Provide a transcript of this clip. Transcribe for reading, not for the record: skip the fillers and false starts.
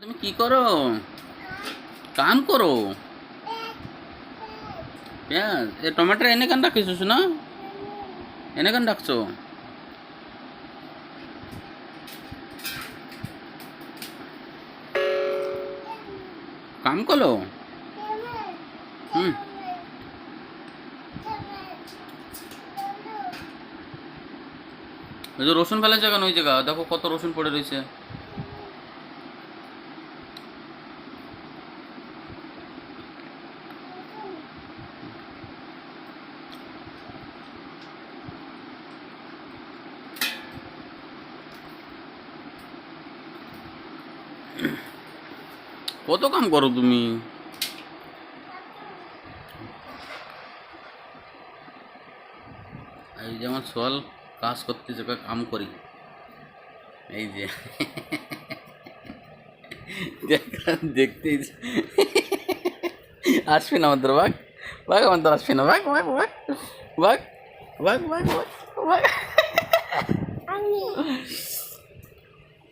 তুমি কি করো? কাম করো। পেঁয়াজ এ টমেটো এনে কেন রাখিস না? এনে কেন রাখছো? কাম করো। হুম। ওই যে রসুন ফেলেছে কেন ওই জায়গা দেখো কত রসুন পড়ে রয়েছে। কত কাম করো তুমি? এই যে আমার সোয়াল কাজ করতেছে কাম করি। এই যে দেখতেই আসবি না আমাদের বাঘ। বাঘ আমাদের আসবি না বাঘ বাঘ বাঘ বাঘ বাঘ বাঘ বাঘ বাঘ